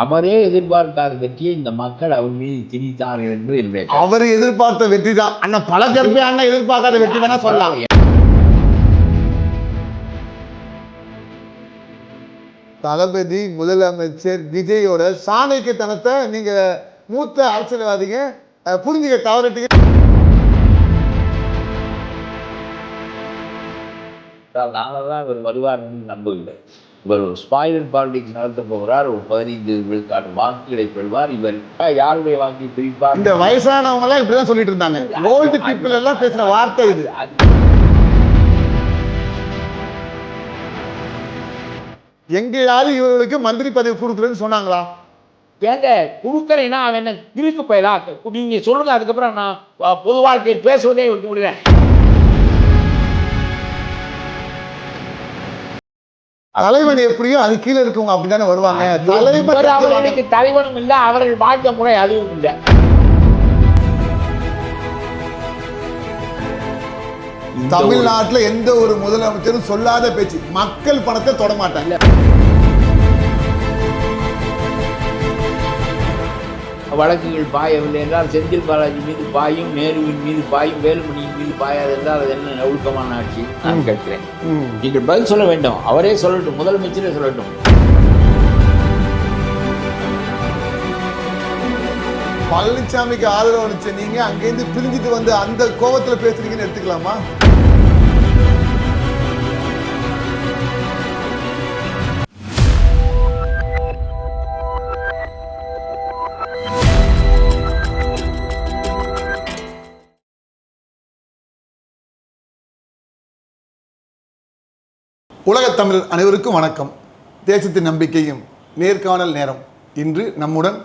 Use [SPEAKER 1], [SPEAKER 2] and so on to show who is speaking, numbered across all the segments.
[SPEAKER 1] அவரே எதிர்பார்க்காத வெற்றியை இந்த மக்கள் அவர் மீது திணித்தார்கள் என்று என்னுடைய
[SPEAKER 2] அவர் எதிர்பார்த்த வெற்றி தான் அண்ணா. பல கருப்பை அண்ணா எதிர்பார்க்காத வெற்றி வேணா சொல்லலாம். தளபதி முதலமைச்சர் விஜயோட சாணக்கியத்தனத்தை நீங்க மூத்த அரசியல்வாதிங்க புரிஞ்சுக்க தவறிட்டீங்க.
[SPEAKER 1] நாங்கள்தான் இவர் வருவார் நம்பவில்லை. இவர் ஒரு ஸ்பாயிலர் பாலிடிக்ஸ் நடத்த போகிறார். ஒரு 15 விழுக்காடு வாக்குகளை பெறுவார். இவர் யாருடைய வாக்கை பிரிப்பார்?
[SPEAKER 2] இந்த வயசானவங்க எல்லாம் இப்படிதான் சொல்லிட்டு இருந்தாங்க. ஓல்டு பீப்புள் எல்லாம் பேசுற வார்த்தை இது. எங்க யாரும் இவர்களுக்கு மந்திரி பதவி கொடுக்குறேன்னு சொன்னாங்களா?
[SPEAKER 1] ஏங்க கொடுக்கலைன்னா அவன் என்ன கிழிக்கு போயிடா? நீங்க சொல்லுங்க, அதுக்கப்புறம் நான் பொது வாழ்க்கையில் பேசுவதே விடுவேன்.
[SPEAKER 2] தலைவன் எப்படியோ அது கீழே இருக்கவங்க அப்படித்தானே வருவாங்க.
[SPEAKER 1] அவர்களுக்கு தலைவனும் இல்லை, அவர்கள் வாழ்க்கை முறை அதுவும் இல்லை.
[SPEAKER 2] தமிழ்நாட்டுல எந்த ஒரு முதலமைச்சரும் சொல்லாத பேச்சு, மக்கள் பணத்தை தொட மாட்டாங்க.
[SPEAKER 1] வழக்குகள் பாயவில்லை என்றால் செந்தில் பாலாஜி மீது பாயும், நேருவின் மீது பாயும், வேலுமணியின் மீது பாயாது என்றால் அது என்ன ஒழுக்கமான ஆட்சி? நான் கேட்கிறேன். நீங்கள் பதில் சொல்ல வேண்டும். அவரே சொல்லட்டும், முதலமைச்சரே சொல்லட்டும்.
[SPEAKER 2] பழனிசாமிக்கு ஆதரவு அளிச்ச நீங்க அங்கிருந்து பிரிஞ்சுட்டு வந்து அந்த கோபத்துல பேசுறீங்கன்னு எடுத்துக்கலாமா? உலகத் தமிழர் அனைவருக்கும் வணக்கம். தேசத்தின் நம்பிக்கையும் நேர்காணல் நேரம். இன்று நம்முடன்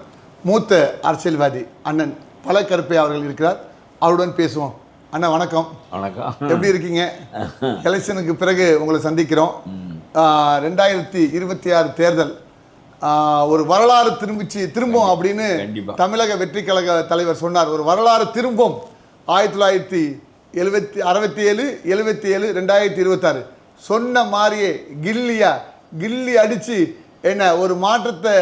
[SPEAKER 2] மூத்த அரசியல்வாதி அண்ணன் பல கருப்பை அவர்கள் இருக்கிறார். அவருடன் பேசுவோம். அண்ணா வணக்கம்.
[SPEAKER 1] வணக்கம்.
[SPEAKER 2] எப்படி இருக்கீங்க? எலெக்ஷனுக்கு பிறகு உங்களை சந்திக்கிறோம். 2026 தேர்தல் ஒரு வரலாறு திரும்பும் அப்படின்னு தமிழக வெற்றி கழக தலைவர் சொன்னார். ஒரு வரலாறு திரும்பும். 1967, 2026 சொன்ன மாதிரியே கில்லி அடிச்சு என்ன ஒரு மாற்றத்தை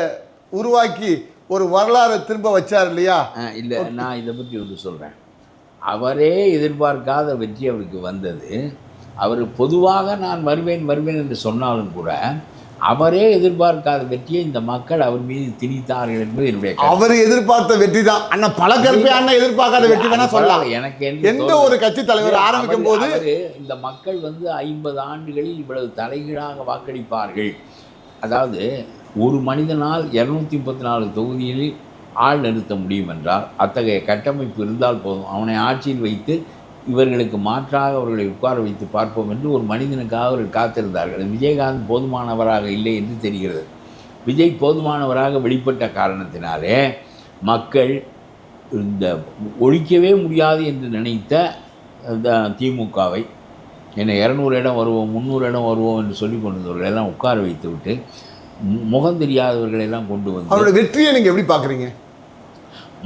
[SPEAKER 2] உருவாக்கி ஒரு வரலாறு திரும்ப வச்சார் இல்லையா?
[SPEAKER 1] இல்லை, நான் இதை பற்றி ஒன்று சொல்கிறேன். அவரே எதிர்பார்க்காத வெற்றி அவருக்கு வந்தது. அவர் பொதுவாக நான் வருவேன் என்று சொன்னாலும் கூட அவரே எதிர்பார்க்காத வெற்றியை இந்த மக்கள் அவர் மீது திணித்தார்கள் என்பது என்னுடைய.
[SPEAKER 2] அவர் எதிர்பார்த்த வெற்றி தான் அண்ணா. பல கருப்பை அண்ணா எதிர்பார்க்காத வெற்றி வேணா சொல்லலாம்.
[SPEAKER 1] எனக்கு
[SPEAKER 2] எந்த ஒரு கட்சி தலைவர் ஆரம்பிக்கும் போது
[SPEAKER 1] இந்த மக்கள் 50 ஆண்டுகளில் இவ்வளவு தலைகீழாக வாக்களிப்பார்கள். அதாவது ஒரு மனிதனால் 234 தொகுதியில் ஆள் நிறுத்த முடியும் என்றால் அத்தகைய கட்டமைப்பு இருந்தால் போதும். அவனை ஆட்சியில் வைத்து இவர்களுக்கு மாற்றாக அவர்களை உட்கார வைத்து பார்ப்போம் என்று ஒரு மனிதனுக்காக அவர்கள் காத்திருந்தார்கள். விஜயகாந்த் போதுமானவராக இல்லை என்று தெரிகிறது. விஜய் போதுமானவராக வெளிப்பட்ட காரணத்தினாலே மக்கள் இந்த ஒழிக்கவே முடியாது என்று நினைத்த திமுகவை என்ன 200 இடம் வருவோம், 300 இடம் வருவோம் என்று சொல்லி கொண்டவர்கள் எல்லாம் உட்கார வைத்து விட்டு முகம் தெரியாதவர்களெல்லாம் கொண்டு வந்து
[SPEAKER 2] அவருடைய வெற்றியை நீங்கள் எப்படி பார்க்குறீங்க?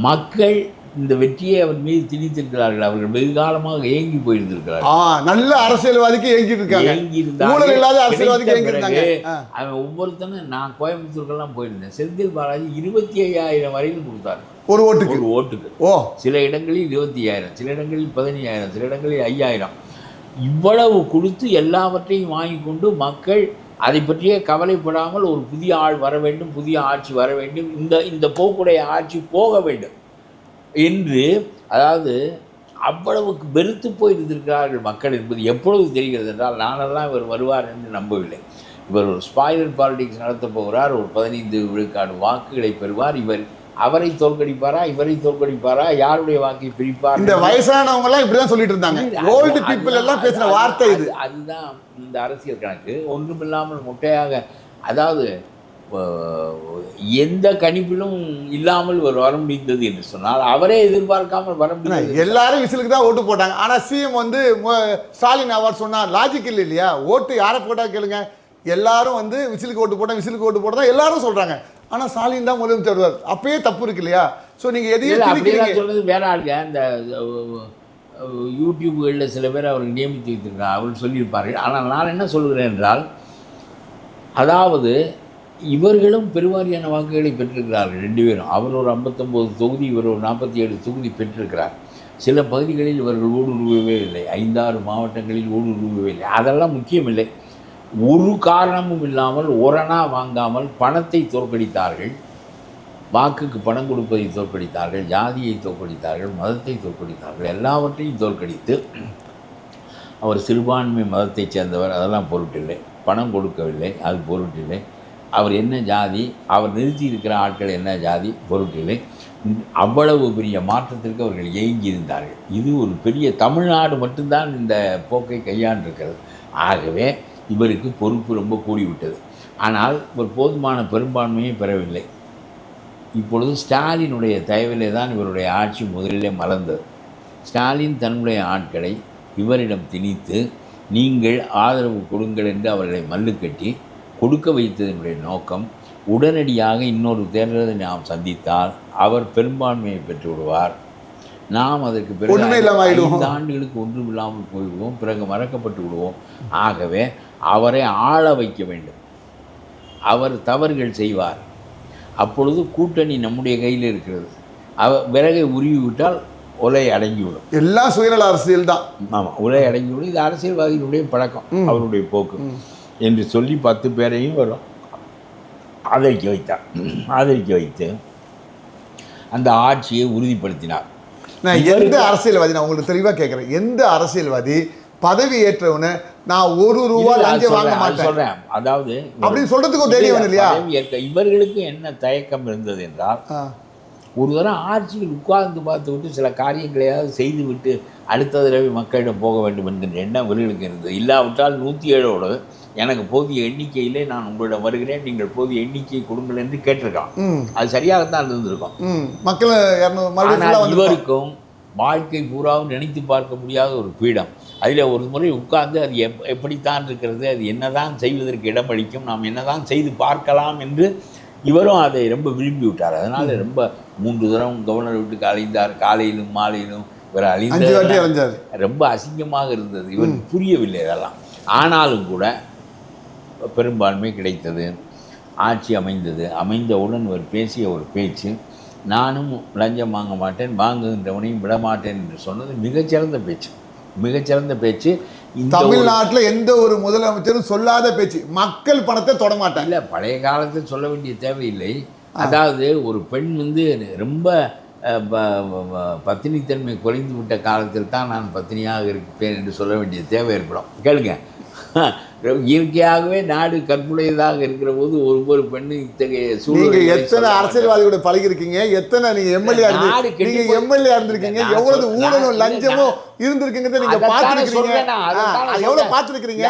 [SPEAKER 1] மக்கள் இந்த வெற்றியை அவர் மீது திணித்திருக்கிறார்கள். அவர்கள் வெகு காலமாக ஏங்கி போயிருந்திருக்கிறார்கள்.
[SPEAKER 2] நல்ல அரசியல்வாதிக்கு
[SPEAKER 1] அவன் ஒவ்வொருத்தனும். நான் கோயம்புத்தூருக்கெல்லாம் போயிருந்தேன். செந்தில் பாலாஜி 25,000 வரையிலும் கொடுத்தாரு ஒரு ஓட்டுக்கு. சில இடங்களில் 25,000, சில இடங்களில் 15,000, சில இடங்களில் 5,000. இவ்வளவு கொடுத்து எல்லாவற்றையும் வாங்கி கொண்டு மக்கள் அதை பற்றியே கவலைப்படாமல் ஒரு புதிய ஆள் வர வேண்டும், புதிய ஆட்சி வர வேண்டும், இந்த போக்குடைய ஆட்சி போக வேண்டும் என்று, அதாவது அவ்வளவுக்கு வெறுத்து போயிருந்திருக்கிறார்கள் மக்கள் என்பது எப்பொழுது தெரிகிறது என்றால், நானெல்லாம் இவர் வருவார் என்று நம்பவில்லை. இவர் ஒரு ஸ்பாயிலர் பாலிடிக்ஸ் நடத்த போகிறார். ஒரு 15 விழுக்காடு வாக்குகளை பெறுவார். அவரை தோற்கடிப்பாரா, இவரை தோற்கடிப்பாரா, யாருடைய வாக்கை பிரிப்பார்?
[SPEAKER 2] இந்த வயசானவங்க எல்லாம் இப்படிதான் சொல்லிட்டு இருந்தாங்க. ஓல்டு பீப்புள் எல்லாம் பேசுற வார்த்தை இது.
[SPEAKER 1] அதுதான் இந்த அரசியல் கணக்கு. ஒன்றுமில்லாமல் மொட்டையாக, அதாவது எந்த கணிப்பிலும் இல்லாமல் வர முடிந்தது என்று சொன்னால் அவரே எதிர்பார்க்காமல் வர முடியாது.
[SPEAKER 2] எல்லாரும் விசிலுக்கு தான் ஓட்டு போட்டாங்க. ஆனா சிஎம் ஸ்டாலின் அவர் சொன்னார், லாஜிக் இல்லை இல்லையா? ஓட்டு யாரை போட்டா கேளுங்க, எல்லாரும் விசிலுக்கு ஓட்டு போட்டா எல்லாரும் சொல்றாங்க. ஆனா ஸ்டாலின் தான் முதலமைச்சர் வருவார். அப்பயே தப்பு இருக்கு இல்லையா? ஸோ நீங்க எதையும்
[SPEAKER 1] சொல்றது வேற ஆளுங்க. அந்த யூடியூப்களில் சில பேர் அவருக்கு நியமித்து வைத்திருக்காங்க, அவர் சொல்லியிருப்பார்கள். ஆனால் நான் என்ன சொல்கிறேன் என்றால், அதாவது இவர்களும் பெருவாரியான வாக்குகளை பெற்றிருக்கிறார்கள் 2 பேரும். அவர் ஒரு 59 தொகுதி, இவர் ஒரு 47 தொகுதி பெற்றிருக்கிறார். சில பகுதிகளில் இவர்கள் ஊடுருவவே இல்லை, 5-6 மாவட்டங்களில் ஊடுருவவே இல்லை. அதெல்லாம் முக்கியமில்லை. ஒரு காரணமும் இல்லாமல் ஒரணா வாங்காமல் பணத்தை தோற்கடித்தார்கள். வாக்குக்கு பணம் கொடுப்பதை தோற்கடித்தார்கள், ஜாதியை தோற்கடித்தார்கள், மதத்தை தோற்கடித்தார்கள். எல்லாவற்றையும் தோற்கடித்து அவர் சிறுபான்மை மதத்தைச் சேர்ந்தவர், அதெல்லாம் பொருட்டில்லை. பணம் கொடுக்கவில்லை, அது பொருட்டில்லை. அவர் என்ன ஜாதி, அவர் நிறுத்தி இருக்கிற ஆட்கள் என்ன ஜாதி, பொருட்டில்லை. அவ்வளவு பெரிய மாற்றத்திற்கு அவர்கள் ஏங்கியிருந்தார்கள். இது ஒரு பெரிய தமிழ்நாடு மட்டும்தான் இந்த போக்கை கையாண்டிருக்கிறது. ஆகவே இவருக்கு பொறுப்பு ரொம்ப கூடிவிட்டது. ஆனால் ஒரு போதுமான பெரும்பான்மையை பெறவில்லை. இப்பொழுது ஸ்டாலினுடைய தயவிலே தான் இவருடைய ஆட்சி முதலிலே மலர்ந்தது. ஸ்டாலின் தன்னுடைய ஆட்களை இவரிடம் திணித்து நீங்கள் ஆதரவு கொடுங்கள் என்று அவர்களை மல்லுக்கட்டி கொடுக்க வைத்ததனுடைய நோக்கம், உடனடியாக இன்னொரு தேர்தலை நாம் சந்தித்தால் அவர் பெரும்பான்மையை பெற்று விடுவார், நாம் அதற்கு பிறகு 5 ஆண்டுகளுக்கு ஒன்றும் இல்லாமல் போய்விடுவோம், பிறகு மறக்கப்பட்டு விடுவோம். ஆகவே அவரை ஆள வைக்க வேண்டும். அவர் தவறுகள் செய்வார், அப்பொழுது கூட்டணி நம்முடைய கையில் இருக்கிறது. விறகை உருவிவிட்டால் உலை அடங்கிவிடும். எல்லாம் சுயநல அரசியல் தான். ஆமாம், உலை அடங்கிவிடும். இது அரசியல்வாதிகளுடைய பழக்கம், அவருடைய போக்கு என்று சொல்லி 10 பேரையும் வரும் ஆதரிக்க வைத்து அந்த ஆட்சியை உறுதிப்படுத்தினார்.
[SPEAKER 2] நான் எந்த அரசியல்வாதி, நான் உங்களுக்கு தெளிவாக கேட்குறேன், எந்த அரசியல்வாதி பதவி ஏற்றவனு நான் ₹1 லஞ்சம் வாங்க மாட்டேன் சொல்றேன்,
[SPEAKER 1] அதாவது
[SPEAKER 2] அப்படின்னு சொல்றதுக்கு தைரியம் இல்லையா?
[SPEAKER 1] இவர்களுக்கு என்ன தயக்கம் இருந்தது என்றால், ஒரு தரம் ஆட்சியில் உட்கார்ந்து பார்த்துவிட்டு சில காரியங்களையாவது செய்துவிட்டு அடுத்த தடவை மக்களிடம் போக வேண்டும் என்கின்ற எண்ணம் இவர்களுக்கு இருந்தது. இல்லாவிட்டால் 107ஓடு எனக்கு போதிய எண்ணிக்கையிலே நான் உங்களிடம் வருகிறேன், நீங்கள் போதிய எண்ணிக்கை கொடுங்கள் என்று கேட்டிருக்கான். அது சரியாகத்தான் இருந்திருக்கும். மக்கள் இவருக்கும் வாழ்க்கை பூராவும் நினைத்து பார்க்க முடியாத ஒரு பீடம். அதில் ஒரு முறை உட்கார்ந்து அது எப்படித்தான் இருக்கிறது, அது என்னதான் செய்வதற்கு இடமளிக்கும், நாம் என்னதான் செய்து பார்க்கலாம் என்று இவரும் அதை ரொம்ப விரும்பி விட்டார். அதனால் ரொம்ப 3 தரம் கவர்னர் வீட்டுக்கு அலைந்தார், காலையிலும் மாலையிலும். இவர் அழிந்தார், ரொம்ப அசிங்கமாக இருந்தது, இவருக்கு புரியவில்லை இதெல்லாம். ஆனாலும் கூட பெரும்பான்மை கிடைத்தது, ஆட்சி அமைந்தது. அமைந்தவுடன் இவர் பேசிய ஒரு பேச்சு, நானும் லஞ்சம் வாங்க மாட்டேன், வாங்குகின்றவனையும் விடமாட்டேன் என்று சொன்னது மிகச்சிறந்த பேச்சு. மிகச்சிறந்த பேச்சு. தமிழ்நாட்டில் எந்த ஒரு முதலமைச்சரும் சொல்லாத பேச்சு. மக்கள் பணத்தை தொடமாட்டாங்க. இல்லை, பழைய காலத்தில் சொல்ல வேண்டிய தேவையில்லை. அதாவது ஒரு பெண் ரொம்ப பத்தினித்தன்மை குறைந்து விட்ட காலத்தில் தான் நான் பத்தினியாக இருப்பேன் என்று சொல்ல வேண்டிய தேவை ஏற்படும். கேளுங்க, இயற்கையாகவே நாடு கற்புடையதாக இருக்கிற போது ஒவ்வொரு பெண்ணு இத்தகைய சூழ்நிலை. எத்தனை அரசியல்வாதிகளோட பழகி இருக்கீங்க, எத்தனை நீங்க எம்எல்ஏ இருந்திருக்கீங்க, எவ்வளவு ஊழலும் லஞ்சமும் இருந்திருக்கீங்க நீங்க பார்த்துருக்கீங்க, எவ்வளவு பார்த்துருக்கீங்க.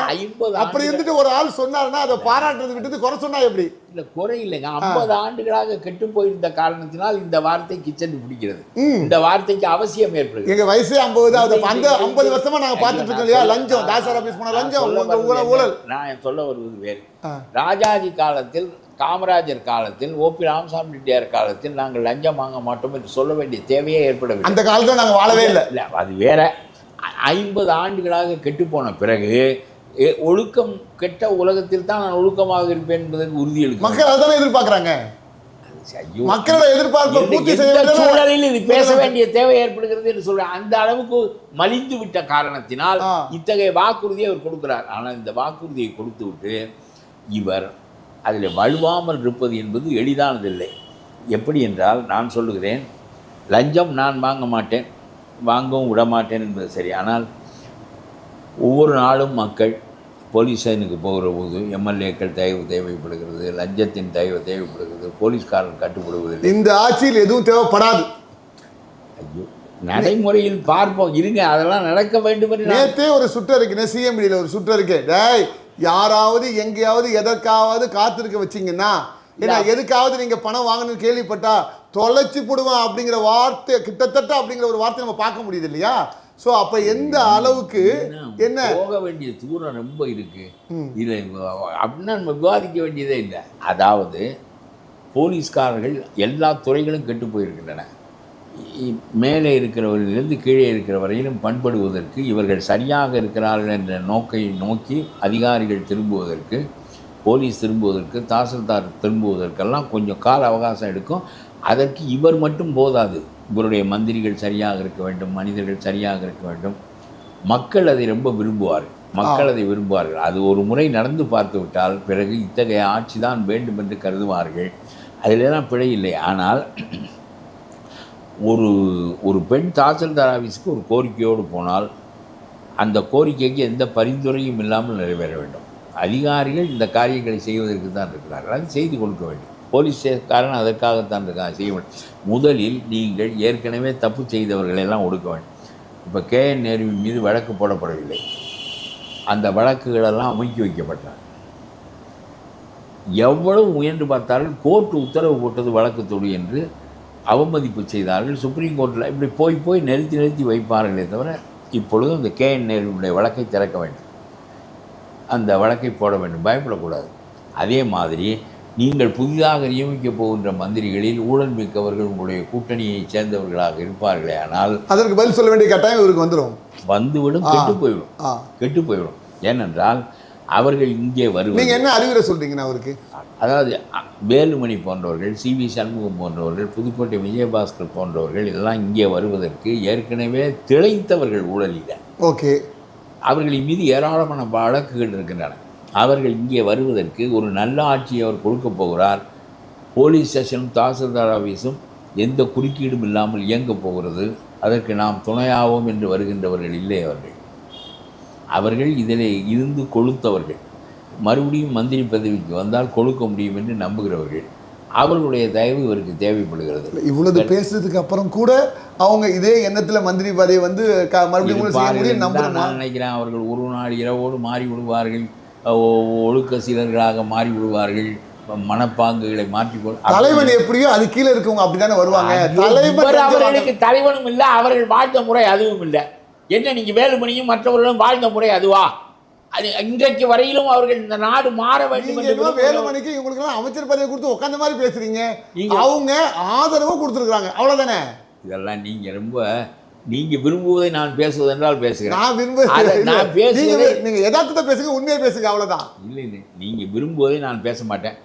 [SPEAKER 1] அப்படி இருந்துட்டு ஒரு ஆள் சொன்னாருன்னா அதை பாராட்டுறது விட்டு குறை சொன்னா எப்படி? இல்ல, குறை இல்லைங்க. 50 ஆண்டுகளாக கெட்டு போயிருந்த காரணத்தினால் இந்த வார்த்தை கிச்சன் பிடிக்கிறது. இந்த வார்த்தைக்கு அவசியம் ஏற்படுது. எங்க வயசு 50, அந்த 50 வருஷமா நாங்க பார்த்துட்டு இருக்கோம் இல்லையா? லஞ்சம், தாசர் ஆபீஸ் போன லஞ்சம், ஊழல். நான் சொல்ல வருவது வேறு. ராஜாஜி காலத்தில், காமராஜர் காலத்தில், ஓபி ராமசாமி ரெட்டியார் காலத்தில் நாங்கள் லஞ்சம் வாங்க மாட்டோம் என்று சொல்ல வேண்டிய தேவையே ஏற்படவில்லை. அந்த காலத்தில் நாங்கள் வாழவே இல்லை. இல்லை, அது வேற. 50 ஆண்டுகளாக கெட்டு போன பிறகு ஒழுக்கம் கெட்ட உலகத்தில் தான் நான் ஒழுக்கமாக இருப்பேன் என்பதற்கு உறுதியளிக்கும். மக்கள் அதான் எதிர்பார்க்குறாங்க. மக்களோட எதிர்பார்ப்பு சூழலில் இது பேச வேண்டிய தேவை ஏற்படுகிறது என்று சொல்றேன். அந்த அளவுக்கு மலிந்து விட்ட காரணத்தினால் இத்தகைய வாக்குறுதியை அவர் கொடுக்கிறார். ஆனால் இந்த வாக்குறுதியை கொடுத்து விட்டு இவர் அதில் வலுவாமல் இருப்பது என்பது எளிதானதில்லை. எப்படி என்றால், நான் சொல்லுகிறேன், லஞ்சம் நான் வாங்க மாட்டேன், வாங்கவும் விடமாட்டேன் என்பது சரி. ஆனால் ஒவ்வொரு நாளும் மக்கள் போலீஸ் ஸ்டேஷனுக்கு போகிற போது எம்எல்ஏக்கள் தேவைப்படுகிறது, லஞ்சத்தின் தேவைப்படுகிறது, போலீஸ்காரன் கட்டுப்படுவதில்லை. இந்த ஆட்சியில் எதுவும் தேவைப்படாது. ஐயோ, நடைமுறையில் பார்ப்போம், இருங்க, அதெல்லாம் நடக்க வேண்டும் என்று. நேற்றே ஒரு சுற்றறிக்கை, சிஎம்டியில் ஒரு சுற்றறிக்கை, யாராவது எங்கேயாவது எதற்காவது காத்திருக்க வச்சிங்கன்னா, ஏன்னா எதுக்காவது நீங்கள் பணம் வாங்கணும்னு கேள்விப்பட்டா தொலைச்சி போடுவான் அப்படிங்கிற வார்த்தை, கிட்டத்தட்ட அப்படிங்கிற ஒரு வார்த்தை நம்ம பார்க்க முடியுது இல்லையா? ஸோ அப்போ எந்த அளவுக்கு என்ன போக வேண்டிய தூரம் ரொம்ப இருக்கு. இதில் அப்படின்னா நம்ம விவாதிக்க வேண்டியதே இல்லை. அதாவது போலீஸ்காரர்கள் எல்லா துறைகளும் கெட்டு போயிருக்கின்றன. மேலே இருக்கிறவர்களிலிருந்து கீழே இருக்கிற வரையிலும் பண்படுவதற்கு, இவர்கள் சரியாக இருக்கிறார்கள் என்ற நோக்கை நோக்கி அதிகாரிகள் திரும்புவதற்கு போலீஸ் திரும்புவதற்கு, தாசில்தார் திரும்புவதற்கெல்லாம் கொஞ்சம் கால அவகாசம் எடுக்கும். அதற்கு இவர் மட்டும் போதாது. இவருடைய மந்திரிகள் சரியாக இருக்க வேண்டும், மனிதர்கள் சரியாக இருக்க வேண்டும். மக்கள் அதை ரொம்ப விரும்புவார்கள். மக்கள் அதை விரும்புவார்கள். அது ஒரு முறை நடந்து பார்த்து விட்டால் பிறகு இத்தகைய ஆட்சி தான் வேண்டும் என்று கருதுவார்கள். அதிலெல்லாம் பிழை இல்லை. ஆனால் ஒரு பெண் தாசில்தார் ஆஃபீஸுக்கு ஒரு கோரிக்கையோடு போனால் அந்த கோரிக்கைக்கு எந்த பரிந்துரையும் இல்லாமல் நிறைவேற வேண்டும். அதிகாரிகள் இந்த காரியங்களை செய்வதற்கு தான் இருக்கிறார்கள், அது செய்து கொடுக்க வேண்டும். போலீஸ் காரன் அதற்காகத்தான் இருக்காங்க, செய்ய வேண்டும். முதலில் நீங்கள் ஏற்கனவே தப்பு செய்தவர்களெல்லாம் ஒடுக்க வேண்டும். இப்போ KN நேருவின் மீது வழக்கு போடப்படவில்லை, அந்த வழக்குகளெல்லாம் அமுக்கி வைக்கப்பட்டன. எவ்வளவு முயன்று பார்த்தார்கள், கோர்ட்டு உத்தரவு போட்டது வழக்கு தொடு என்று அவமதிப்பு செய்தார்கள். சுப்ரீம் கோர்ட்டில் இப்படி போய் நிறுத்தி வைப்பார்களே தவிர இப்பொழுது அந்த KN நேருவினுடைய வழக்கை திறக்க வேண்டும், அந்த வழக்கை போட வேண்டும், பயப்படக்கூடாது. அதே மாதிரி நீங்கள் புதிதாக நியமிக்கப் போகின்ற மந்திரிகளில் ஊழல் மிக்கவர்கள் உங்களுடைய கூட்டணியை சேர்ந்தவர்களாக இருப்பார்களே, ஆனால்
[SPEAKER 2] அதற்கு பதில் சொல்ல வேண்டிய கட்டாயம் இவருக்கு
[SPEAKER 1] வந்துவிடும், கெட்டு போய்விடும். ஏனென்றால் அவர்கள் இங்கே வருவது.
[SPEAKER 2] நீங்கள் என்ன அறிவுரை சொல்கிறீங்கன்னா அவருக்கு?
[SPEAKER 1] அதாவது வேலுமணி போன்றவர்கள், CV சண்முகம் போன்றவர்கள், புதுக்கோட்டை விஜயபாஸ்கர் போன்றவர்கள் எல்லாம் இங்கே வருவதற்கு ஏற்கனவே திளைத்தவர்கள் ஊழலில்.
[SPEAKER 2] ஓகே,
[SPEAKER 1] அவர்களின் மீது ஏராளமான வழக்குகள் இருக்கின்றன. அவர்கள் இங்கே வருவதற்கு ஒரு நல்ல ஆட்சியை அவர் கொடுக்க போகிறார். போலீஸ் ஸ்டேஷனும் தாசில்தார் ஆஃபீஸும் எந்த குறுக்கீடும் இல்லாமல் இயங்கப் போகிறது. அதற்கு நாம் துணையாவோம் என்று வருகின்றவர்கள் இல்லை. அவர்கள் இதில் இருந்து கொளுத்தவர்கள், மறுபடியும் மந்திரி பதவிக்கு வந்தால் கொளுக்க முடியும் என்று நம்புகிறவர்கள். அவர்களுடைய தயவு இவருக்கு தேவைப்படுகிறது.
[SPEAKER 2] இவ்வளவு பேசுறதுக்கு அப்புறம் கூட அவங்க இதே எண்ணத்தில் மந்திரி பதவி வந்து மறுபடியும்
[SPEAKER 1] நான் நினைக்கிறேன். அவர்கள் ஒரு நாள் இரவோடு மாறி விடுவார்கள், ஒழுக்க சீலர்களாக மாறி விடுவார்கள், மனப்பாங்குகளை மாற்றிக்கொள்.
[SPEAKER 2] தலைவன் எப்படியோ அது கீழே இருக்கவங்க அப்படித்தானே வருவாங்க.
[SPEAKER 1] அவர்களுக்கு தலைவனும் இல்லை, அவர்கள் வாழ்ந்த முறை அதுவும் இல்லை. என்ன நீங்க வேலுமணியும் மற்றவர்களும் வாழ்ந்த முறை அதுவா? அது இன்றைக்கு வரையிலும் அவர்கள் இந்த நாடு மாற வேண்டும்.
[SPEAKER 2] வேலுமணிக்கு இவங்களுக்கு அமைச்சர் பதவி கொடுத்து உட்காந்த மாதிரி பேசுறீங்க, அவங்க ஆதரவு கொடுத்துருக்காங்க, அவ்வளவுதானே? இதெல்லாம்
[SPEAKER 1] நீங்க விரும்புவதை நான் பேசுவது என்றால் பேசுகிறேன்.
[SPEAKER 2] நான் பேசுவது நீங்க யதார்த்தத்தை பேசுங்க, உண்மையை பேசுங்க, அவ்வளவுதான்.
[SPEAKER 1] இல்லை, நீங்க விரும்புவதை நான் பேச மாட்டேன்.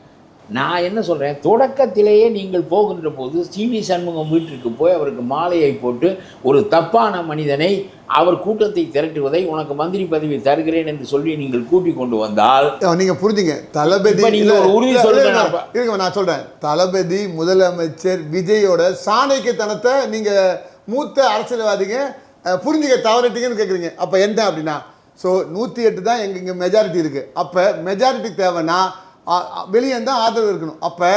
[SPEAKER 1] நான் என்ன சொல்கிறேன், தொடக்கத்திலேயே நீங்கள் போகின்ற போது CV சண்முகம் வீட்டிற்கு போய் அவருக்கு மாலையை போட்டு ஒரு தப்பான மனிதனை அவர் கூட்டத்தை திரட்டுவதை உனக்கு மந்திரி பதவி தருகிறேன் என்று சொல்லி நீங்கள் கூட்டிக் கொண்டு வந்தால்
[SPEAKER 2] நீங்கள் புரிஞ்சுங்க. தளபதி
[SPEAKER 1] நீங்கள் ஒரு உறுதி சொல்லுங்க.
[SPEAKER 2] நான் சொல்கிறேன், தளபதி முதலமைச்சர் விஜயோட சாணக்கியத்தனத்தை நீங்கள் மூத்த அரசியல்வாதிங்க புரிஞ்சுக்க தவறிட்டீங்கன்னு கேட்குறீங்க. அப்போ என்ன அப்படின்னா, ஸோ 108 தான் இங்கே மெஜாரிட்டி இருக்குது. அப்போ மெஜாரிட்டி தேவைன்னா வெளியே தான் ஆதரவு இருக்கணும். அப்போ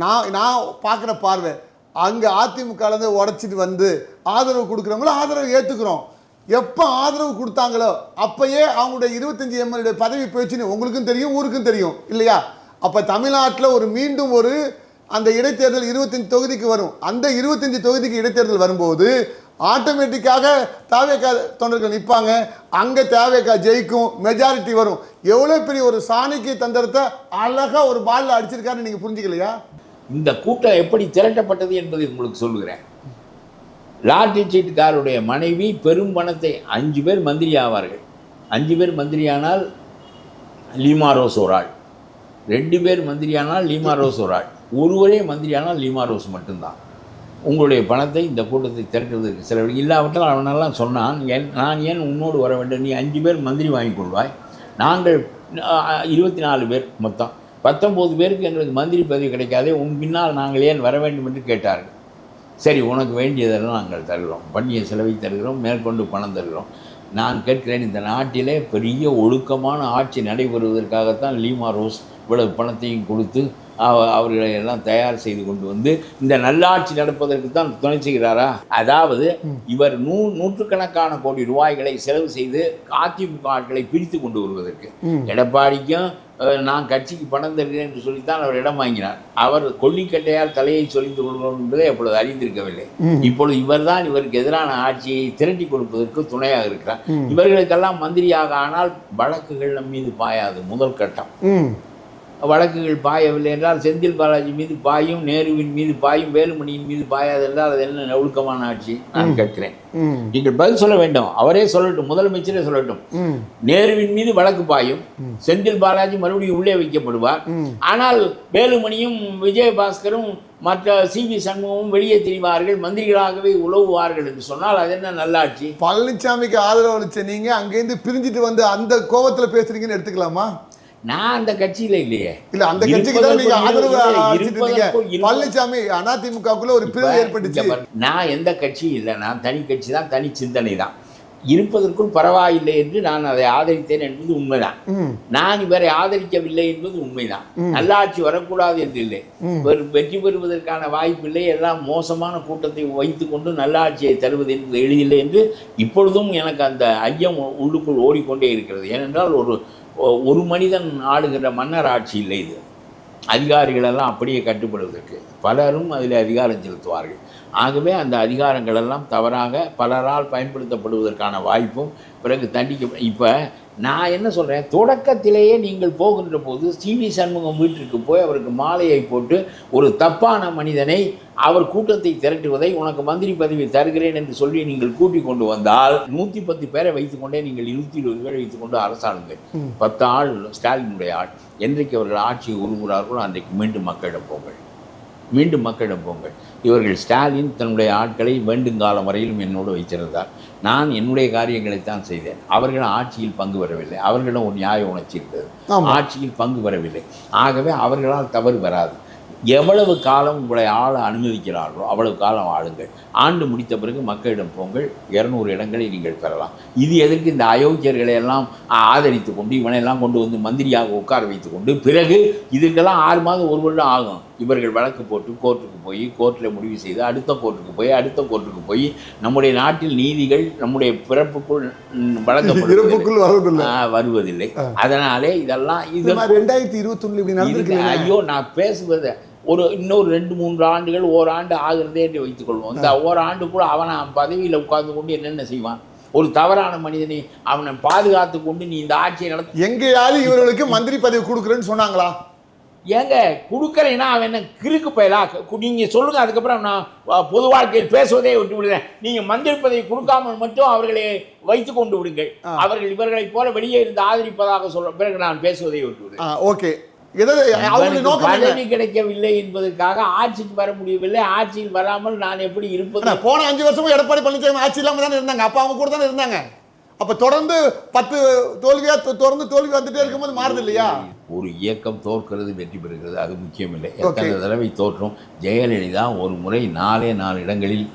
[SPEAKER 2] நான் பார்க்குற பார்வை, அங்கே அதிமுகலேருந்து உடச்சிட்டு வந்து ஆதரவு கொடுக்குறவங்களோ ஆதரவு ஏற்றுக்கிறோம். எப்போ ஆதரவு கொடுத்தாங்களோ அப்போயே அவங்களுடைய 25 MLA பதவி போயிடுச்சுன்னு உங்களுக்கும் தெரியும், ஊருக்கும் தெரியும் இல்லையா? அப்போ தமிழ்நாட்டில் மீண்டும் அந்த இடைத்தேர்தல் 25 தொகுதிக்கு வரும். அந்த 25 தொகுதிக்கு இடைத்தேர்தல் வரும்போது ஆட்டோமேட்டிக்காக தாவேகா தொண்டர்கள் நிற்பாங்க, அங்கே தாவேகா ஜெயிக்கும், மெஜாரிட்டி வரும். எவ்வளோ பெரிய ஒரு சாணக்கிய தந்திரத்தை அழகாக ஒரு பாலில் அடிச்சிருக்காருன்னு நீங்கள் புரிஞ்சுக்கலையா?
[SPEAKER 1] இந்த கூட்டம் எப்படி திரட்டப்பட்டது என்பதை உங்களுக்கு சொல்லுகிறேன். லாட்டரி சீட்டுக்காருடைய மனைவி பெரும் பணத்தை 5 பேர் மந்திரி ஆவார்கள். 5 பேர் மந்திரியானால் லீமா ரோஸ் ஒரு ஆள், 2 பேர் மந்திரியானால் லீமா ரோஸ் ஒரு ஆள், ஒருவரே மந்திரியானால் லீமா ரோஸ் மட்டும்தான். உங்களுடைய பணத்தை இந்த கூட்டத்தை திரட்டுவதற்கு செலவு இல்லாவிட்டால் அவனெல்லாம் சொன்னான், நான் ஏன் உன்னோடு வர வேண்டும், நீ 5 பேர் மந்திரி வாங்கி கொள்வாய், நாங்கள் 24 பேர் மொத்தம் 19 பேருக்கு எங்களுக்கு மந்திரி பதவி கிடைக்காதே, உன் பின்னால் நாங்கள் ஏன் வர வேண்டும் என்று கேட்டார்கள். சரி, உனக்கு வேண்டியதெல்லாம் நாங்கள் தருகிறோம், பண்ணிய செலவை தருகிறோம், மேற்கொண்டு பணம் தருகிறோம். நான் கேட்கிறேன், இந்த நாட்டிலே பெரிய ஒழுக்கமான ஆட்சி நடைபெறுவதற்காகத்தான் லீமா ரோஸ் இவ்வளவு பணத்தையும் கொடுத்து அவர்களை எல்லாம் தயார் செய்து கொண்டு வந்து இந்த நல்லாட்சி நடப்பதற்கு தான் துணை செய்கிறாரா? அதாவது இவர் நூற்றுக்கணக்கான கோடி ரூபாய்களை செலவு செய்து அதிமுக ஆட்களை பிரித்து கொண்டு வருவதற்கு. எடப்பாடிக்கும் நான் கட்சிக்கு பணம் தருகிறேன் என்று சொல்லித்தான் அவர் இடம் வாங்கினார். அவர் கொல்லிக்கட்டையால் தலையை சொலிந்து கொள்கிறோம் என்பதை அப்பொழுது அறிந்திருக்கவில்லை. இப்பொழுது இவர்தான் இவருக்கு எதிரான ஆட்சியை திரட்டி கொடுப்பதற்கு துணையாக இருக்கிறார். இவர்களுக்கெல்லாம் மந்திரியாக ஆனால் வழக்குகள் நம் மீது பாயாது. முதல் கட்டம் வழக்குகள் பாயவில்லை என்றால் செந்தில் பாலாஜி மீது பாயும், நேருவின் மீது பாயும், வேலுமணியின் மீது பாயாது என்றால் அது என்ன ஒழுக்கமான ஆட்சி? நான் கேட்கிறேன். நீங்கள் பதில் சொல்ல வேண்டும். அவரே சொல்லட்டும், முதலமைச்சரே சொல்லட்டும். நேருவின் மீது வழக்கு பாயும், செந்தில் பாலாஜி மறுபடியும் உள்ளே வைக்கப்படுவார். ஆனால் வேலுமணியும் விஜயபாஸ்கரும் மற்ற சி.வி. சண்முகமும் வெளியே திரிவார்கள், மந்திரிகளாகவே உழவுவார்கள் என்று சொன்னால் அது என்ன நல்லாட்சி?
[SPEAKER 2] பழனிசாமிக்கு ஆதரவு அளிச்ச நீங்க அங்கேருந்து பிரிஞ்சுட்டு வந்து அந்த கோபத்துல பேசுறீங்கன்னு எடுத்துக்கலாமா?
[SPEAKER 1] நான் அந்த கட்சியில இல்லையே.
[SPEAKER 2] இல்ல அந்த கட்சிக்கு தான் நீங்க ஆதரவு அளிச்சிட்டீங்க. பழனிசாமி அதிமுகக்குள்ள ஒரு பிரிவு ஏற்பட்டுச்சு.
[SPEAKER 1] நான் எந்த கட்சியும் இல்லை, நான் தனி கட்சி தான், தனி சிந்தனை தான். இருப்பதற்குள் பரவாயில்லை என்று நான் அதை ஆதரித்தேன் என்பது உண்மைதான். நான் இவரை ஆதரிக்கவில்லை என்பது உண்மைதான். நல்லாட்சி வரக்கூடாது என்று இல்லை, வெற்றி பெறுவதற்கான வாய்ப்பில்லை, எல்லாம் மோசமான கூட்டத்தை வைத்துக் கொண்டு நல்லாட்சியை தருவது என்பது எளிதில்லை என்று இப்பொழுதும் எனக்கு அந்த ஐயம் உள்ளுக்குள் ஓடிக்கொண்டே இருக்கிறது. ஏனென்றால் ஒரு மனிதன் ஆளுகிற மன்னர் ஆட்சி இல்லை இது. அதிகாரிகளெல்லாம் அப்படியே கட்டுப்படுவதற்கு பலரும் அதில் அதிகாரம் செலுத்துவார்கள். ஆகவே அந்த அதிகாரங்களெல்லாம் தவறாக பலரால் பயன்படுத்தப்படுவதற்கான வாய்ப்பும் பிறகு தண்டிக்க. இப்போ நான் என்ன சொல்கிறேன், தொடக்கத்திலேயே நீங்கள் போகின்ற போது சி.வி. சண்முகம் வீட்டிற்கு போய் அவருக்கு மாலையை போட்டு ஒரு தப்பான மனிதனை அவர் கூட்டத்தை திரட்டுவதை உனக்கு மந்திரி பதவி தருகிறேன் என்று சொல்லி நீங்கள் கூட்டிக் கொண்டு வந்தால் 110 பேரை வைத்துக்கொண்டே நீங்கள் 120 பேரை வைத்துக்கொண்டு அரசாளுங்கள். 10 ஆள் ஸ்டாலினுடைய ஆள். என்றைக்கு அவர்கள் ஆட்சியை உருவுகிறார்களோ அன்றைக்கு மீண்டும் மக்களிடம் போங்கள். இவர்கள் ஸ்டாலின் தன்னுடைய ஆட்களை வேண்டுங்காலம் வரையிலும் என்னோடு வைத்திருந்தார். நான் என்னுடைய காரியங்களைத்தான் செய்தேன். அவர்கள் ஆட்சியில் பங்கு பெறவில்லை. அவர்களிடம் ஒரு நியாய உணர்ச்சி இருந்தது, ஆட்சியில் பங்கு பெறவில்லை. ஆகவே அவர்களால் தவறு வராது. எவ்வளவு காலம் உங்களை ஆள அனுமதிக்கிறார்களோ அவ்வளவு காலம் ஆளுங்கள். ஆண்டு முடித்த பிறகு மக்களிடம் போங்கள். 200 இடங்களை நீங்கள் பெறலாம். இது எதற்கு இந்த அயோக்கியர்களை எல்லாம் ஆதரித்து கொண்டு இவனையெல்லாம் கொண்டு வந்து மந்திரியாக உட்கார வைத்து கொண்டு பிறகு இதுக்கெல்லாம் 6 மாதம் 1 வருடம் ஆகும். இவர்கள் வழக்கு போட்டு கோர்ட்டுக்கு போய் கோர்ட்டில் முடிவு செய்து அடுத்த கோர்ட்டுக்கு போய் நம்முடைய நாட்டில் நீதிகள் நம்முடைய பிறப்புக்குள் வருவதில்லை. அதனாலே இதெல்லாம் இது 2021 ஐயோ நான் பேசுவதை இன்னொரு 2-3 ஆண்டுகள் ஓராண்டு ஆகிறதே என்று வைத்துக்கொள்வோம். இந்த ஓராண்டு கூட அவனை பதவியில் உட்கார்ந்து கொண்டு என்னென்ன செய்வான்? ஒரு தவறான மனிதனை அவனை பாதுகாத்து கொண்டு நீ இந்த ஆட்சியை நடத்த
[SPEAKER 2] எங்கேயாவது இவர்களுக்கு மந்திரி பதவி கொடுக்குறேன்னு சொன்னாங்களா?
[SPEAKER 1] ஏங்க கொடுக்கலைன்னா அவன் என்ன கிறுக்கு பயலா? நீங்கள் சொல்லுங்கள், அதுக்கப்புறம் நான் பொது வாழ்க்கையில் பேசுவதே விட்டு விடுறேன். நீங்கள் மந்திரி பதவி கொடுக்காமல் மட்டும் அவர்களை வைத்து கொண்டு விடுங்கள். அவர்கள் இவர்களை போல வெளியே இருந்து ஆதரிப்பதாக சொல்ல பிறகு நான் பேசுவதை விட்டு விடுறேன்.
[SPEAKER 2] ஓகே,
[SPEAKER 1] பதவி கிடைக்கவில்லை என்பதற்காக ஆட்சிக்கு வர முடியவில்லை. ஆட்சியில் வராமல் நான் எப்படி இருப்பது?
[SPEAKER 2] போன 5 வருஷமும் எடப்பாடி பழனிசாமி ஆட்சி இல்லாமல் தானே இருந்தாங்க. அப்பா அவங்க கூட தானே இருந்தாங்க. அப்ப தொடர்ந்து 10 தோல்வி வந்துட்டே இருக்கும்போது மாறுது இல்லையா?
[SPEAKER 1] ஒரு இயக்கம் தோற்கிறது வெற்றி பெறுகிறது அது முக்கியம் இல்லை. எத்தனை தடவை தோற்றும். ஜெயலலிதா ஒரு முறை 4 இடங்களில்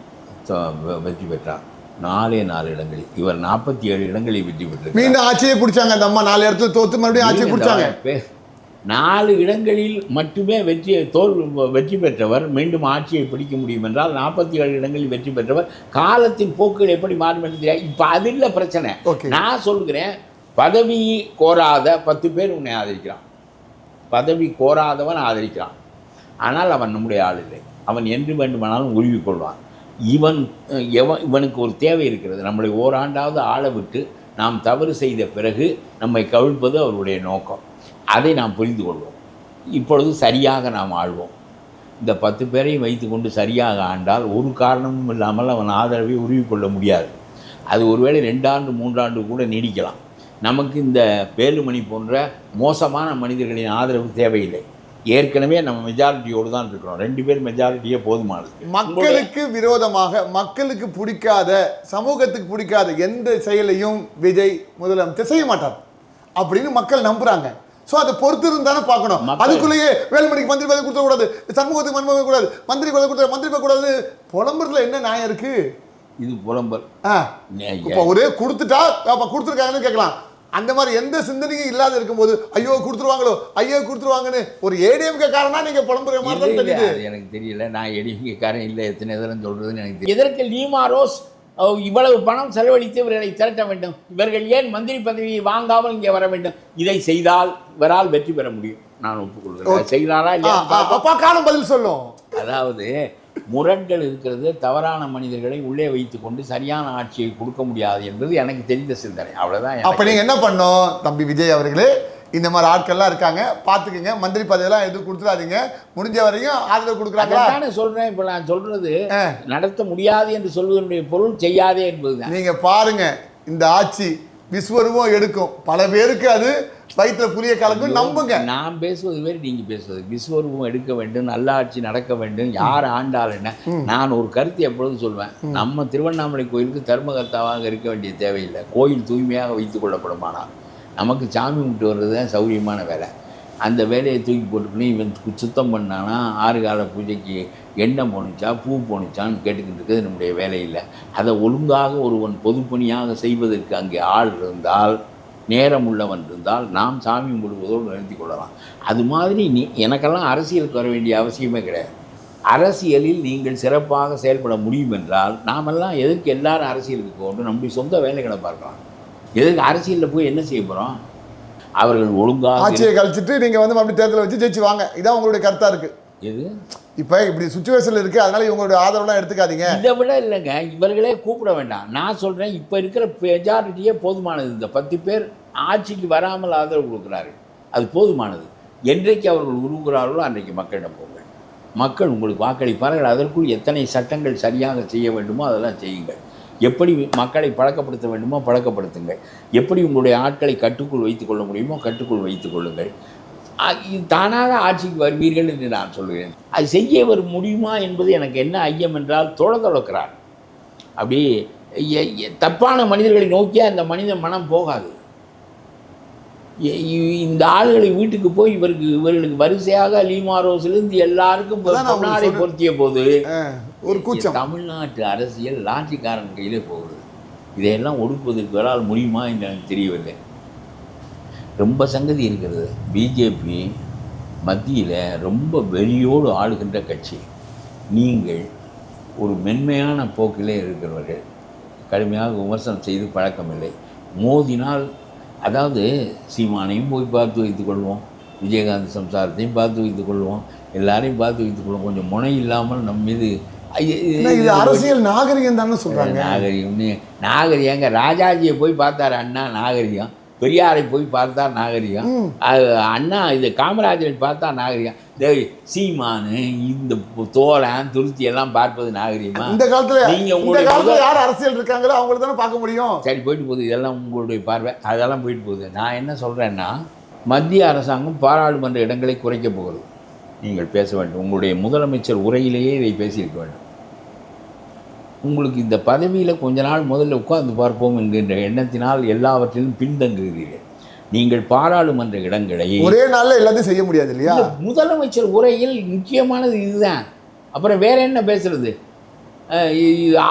[SPEAKER 1] வெற்றி பெற்றார். 4 இடங்களில். இவர் 47 இடங்களில் வெற்றி பெற்றார்.
[SPEAKER 2] மீண்டும் ஆட்சியை பிடிச்சாங்க. அந்த அம்மா 4 இடத்துல தோத்து மறுபடியும் ஆட்சியை பிடிச்சாங்க.
[SPEAKER 1] 4 இடங்களில் மட்டுமே வெற்றி பெற்றவர் மீண்டும் ஆட்சியை பிடிக்க முடியும் என்றால் 47 இடங்களில் வெற்றி பெற்றவர் காலத்தின் போக்குகள் எப்படி மாறும் என்று தெரியாது. இப்போ அது இல்லை பிரச்சனை. நான் சொல்கிறேன், பதவி கோராத 10 பேர் உன்னை ஆதரிக்கிறான். பதவி கோராதவன் ஆதரிக்கிறான். ஆனால் அவன் நம்முடைய ஆள் இல்லை. அவன் என்று வேண்டுமானாலும் உருவிக்கொள்வான். இவனுக்கு ஒரு தேவை இருக்கிறது. நம்மளை ஓராண்டாவது ஆள விட்டு நாம் தவறு செய்த பிறகு நம்மை கவிழ்ப்பது அவருடைய நோக்கம். அதை நாம் புரிந்து கொள்வோம். இப்பொழுது சரியாக நாம் ஆள்வோம். இந்த 10 பேரையும் வைத்து கொண்டு சரியாக ஆண்டால் ஒரு காரணமும் இல்லாமல் அவன் ஆதரவை உருவிக்கொள்ள முடியாது. அது ஒருவேளை 2 ஆண்டு 3 ஆண்டு கூட நீடிக்கலாம். நமக்கு இந்த வேலுமணி போன்ற மோசமான மனிதர்களின் ஆதரவு தேவையில்லை. ஏற்கனவே நம்ம மெஜாரிட்டியோடு தான் இருக்கிறோம். 2 பேர் மெஜாரிட்டியே போதுமானது.
[SPEAKER 2] மக்களுக்கு விரோதமாக, மக்களுக்கு பிடிக்காத, சமூகத்துக்கு பிடிக்காத எந்த செயலையும் விஜய் முதலமைச்சர் செய்ய மாட்டார் அப்படின்னு மக்கள் நம்புறாங்க. ஸோ அதை பொறுத்து இருந்தானே பார்க்கணும். அதுக்குள்ளேயே வேலுமணிக்கு மந்திரி பதவி கொடுத்துடக்கூடாது, சமூகத்துக்கு மந்திரி கூடாது, மந்திரி பதவி கொடுக்கூடாது. புலம்புறதுல என்ன நியாயம் இருக்கு? இது புலம்பல். இப்போ ஒரே கொடுத்துட்டா அப்போ கொடுத்துருக்காங்கன்னு கேட்கலாம். அந்த மாதிரி எந்த சிந்தனையும் இல்லாத இருக்கும்போது ஐயோ கொடுத்துருவாங்கன்னு ஒரு ஏடிஎம்கே காரனா நீங்க புலம்புற மாதிரி தெரியுது.
[SPEAKER 1] எனக்கு தெரியல, நான் ஏடிஎம்கே காரன் இல்லை, எத்தனை தரம் சொல்றதுன்னு எனக்கு தெரியல. எதற்கு லீமா ரோஸ் இவ்வளவு பணம் செலவழித்து இவர்களை திரட்ட வேண்டும்? இவர்கள் ஏன் மந்திரி பதவியை வாங்காமல் இங்கே வர வேண்டும்? இதை செய்தால் இவரால் வெற்றி பெற முடியும், நான் ஒப்புக்கொள்கிறேன். செய்தாரா இல்லையா
[SPEAKER 2] காலம் பதில் சொல்லும்.
[SPEAKER 1] அதாவது முரண்கள் இருக்கிறது. தவறான மனிதர்களை உள்ளே வைத்துக் கொண்டு சரியான ஆட்சியை கொடுக்க முடியாது என்பது எனக்கு தெரிந்த சிந்தனை. அவ்வளவுதான்.
[SPEAKER 2] அப்ப நீங்க என்ன பண்ணோம் தம்பி விஜய் அவர்களே? இந்த மாதிரி ஆட்கள்லாம் இருக்காங்க, பார்த்துக்குங்க. மந்திரி பதவியெல்லாம் எதுவும் கொடுத்துடாதீங்க. முடிஞ்ச வரையும் ஆதரவு கொடுக்குறாங்களா?
[SPEAKER 1] தானே சொல்கிறேன். இப்போ நான் சொல்கிறது நடத்த முடியாது என்று சொல்வதனுடைய பொருள் செய்யாதே என்பதுதான்.
[SPEAKER 2] நீங்கள் பாருங்க, இந்த ஆட்சி விஸ்வரூபம் எடுக்கும். பல பேருக்கு அது வயிற்றுல புளிய கலக்கும். நம்புங்க.
[SPEAKER 1] நான் பேசுவது வேறு, நீங்கள் பேசுவது. விஸ்வரூபம் எடுக்க வேண்டும், நல்ல ஆட்சி நடக்க வேண்டும், யார் ஆண்டால் என்ன. நான் ஒரு கருத்து எப்பொழுதும் சொல்வேன், நம்ம திருவண்ணாமலை கோயிலுக்கு தர்மகர்த்தாவாக இருக்க வேண்டிய தேவையில்லை. கோயில் தூய்மையாக வைத்துக் கொள்ளப்படுமானால் நமக்கு சாமி கும்பிட்டு வர்றது தான் சௌரியமான வேலை. அந்த வேலையை தூக்கி போட்டுக்கணும். இவன் சுத்தம் பண்ணானா 6 கால பூஜைக்கு எண்ணெய் போணுச்சா பூ போணுச்சான்னு கேட்டுக்கிட்டு இருக்கிறது நம்முடைய வேலை இல்லை. அதை ஒழுங்காக ஒருவன் பொதுப்பணியாக செய்வதற்கு அங்கே ஆள் இருந்தால், நேரம் உள்ளவன் இருந்தால், நாம் சாமி கும்பிடுவதோடு நிறுத்தி கொள்ளலாம். அது மாதிரி எனக்கெல்லாம் அரசியலுக்கு வர வேண்டிய அவசியமே கிடையாது. அரசியலில் நீங்கள் சிறப்பாக செயல்பட முடியும் என்றால் நாமெல்லாம் எதற்கு எல்லாரும் அரசியலுக்கு போகணும்? நம்முடைய சொந்த வேலைகளை பார்க்கலாம். எதுக்கு அரசியலில் போய் என்ன செய்ய போகிறோம்? அவர்கள் ஒழுங்காக
[SPEAKER 2] ஆட்சியை கழிச்சிட்டு நீங்கள் வந்து அப்படி தேர்தலை வச்சு ஜெயிச்சு வாங்க. இதான் உங்களுடைய கருத்தாக இருக்குது.
[SPEAKER 1] எது
[SPEAKER 2] இப்போ இப்படி சுச்சுவேஷனில் இருக்குது, அதனால் இவங்களுடைய ஆதரவுலாம் எடுத்துக்காதீங்க.
[SPEAKER 1] இதை விட இல்லைங்க, இவர்களே கூப்பிட வேண்டாம். நான் சொல்கிறேன், இப்போ இருக்கிற மெஜாரிட்டியே போதுமானது. இந்த 10 பேர் ஆட்சிக்கு வராமல் ஆதரவு கொடுக்குறார்கள், அது போதுமானது. என்றைக்கு அவர்கள் உருவுகிறார்களோ அன்றைக்கு மக்களிடம் போங்கள். மக்கள் உங்களுக்கு வாக்களிப்பார்கள். அதற்குள் எத்தனை சட்டங்கள் சரியாக செய்ய வேண்டுமோ அதெல்லாம் செய்யுங்கள். எப்படி மக்களை பழக்கப்படுத்த வேண்டுமோ பழக்கப்படுத்துங்கள். எப்படி உங்களுடைய ஆட்களை கட்டுக்குள் வைத்துக் கொள்ள முடியுமோ கட்டுக்குள் வைத்துக் கொள்ளுங்கள். தானாக ஆட்சிக்கு வருவீர்கள் என்று நான் சொல்கிறேன். அது செய்ய முடியுமா என்பது எனக்கு என்ன ஐயம் என்றால், தொலைக்கிறார். அப்படி தப்பான மனிதர்களை நோக்கியா அந்த மனித மனம் போகாது. இந்த ஆளுகளை வீட்டுக்கு போய் இவர்களுக்கு வரிசையாக லீமாரோஸ்லேருந்து எல்லாருக்கும் பொன்னாடை பொருத்திய போது
[SPEAKER 2] ஒரு கூச்சம்.
[SPEAKER 1] தமிழ்நாட்டு அரசியல் லாட்சிக்காரன் கையிலே போகுது. இதையெல்லாம் ஒடுக்குவதற்கு வரால் முடியுமா என்று எனக்கு தெரியவில்லை. ரொம்ப சங்கதி இருக்கிறது. பிஜேபி மத்தியில் ரொம்ப வெறியோடு ஆளுகின்ற கட்சி. நீங்கள் ஒரு மென்மையான போக்கிலே இருக்கிறவர்கள், கடுமையாக விமர்சனம் செய்து பழக்கமில்லை. மோதினால், அதாவது சீமானையும் போய் பார்த்து வைத்துக் கொள்வோம், விஜயகாந்த் சம்சாரத்தையும் பார்த்து வைத்துக் கொள்வோம், எல்லாரையும் பார்த்து வைத்துக் கொள்வோம். கொஞ்சம் முனை இல்லாமல் நம் மீது
[SPEAKER 2] இது அரசியல் நாகரிகம் தானே சொல்கிறாங்க.
[SPEAKER 1] நாகரிகங்க. ராஜாஜியை போய் பார்த்தார் அண்ணா, நாகரிகம். பெரியாரை போய் பார்த்தா நாகரிகம். அண்ணா இது காமராஜரை பார்த்தா நாகரிகம். சீமானு இந்த தோழன் துருத்தி எல்லாம் பார்ப்பது நாகரிகமா?
[SPEAKER 2] இந்த காலத்துல நீங்க உங்களுடைய யார் அரசியல் இருக்காங்களோ அவங்கள தானே பார்க்க முடியும்.
[SPEAKER 1] சரி, போயிட்டு போகுது. இதெல்லாம் உங்களுடைய பார்வை, அதெல்லாம் போயிட்டு போகுது. நான் என்ன சொல்கிறேன்னா, மத்திய அரசாங்கம் பாராளுமன்ற இடங்களை குறைக்க போகிறது. நீங்கள் பேச வேண்டும். உங்களுடைய முதலமைச்சர் உரையிலேயே இதை பேசியிருக்க வேண்டும். உங்களுக்கு இந்த பதவியில் கொஞ்ச நாள் முதல்ல உட்கார்ந்து பார்ப்போம் என்கின்ற எண்ணத்தினால் எல்லாவற்றிலும் பின்தங்குகிறீர்கள். நீங்கள் பாராளுமன்ற இடங்களை
[SPEAKER 2] ஒரே நாளில் எல்லாத்தையும் செய்ய முடியாது இல்லையா?
[SPEAKER 1] முதலமைச்சர் உரையில் முக்கியமானது இதுதான். அப்புறம் வேற என்ன பேசுறது?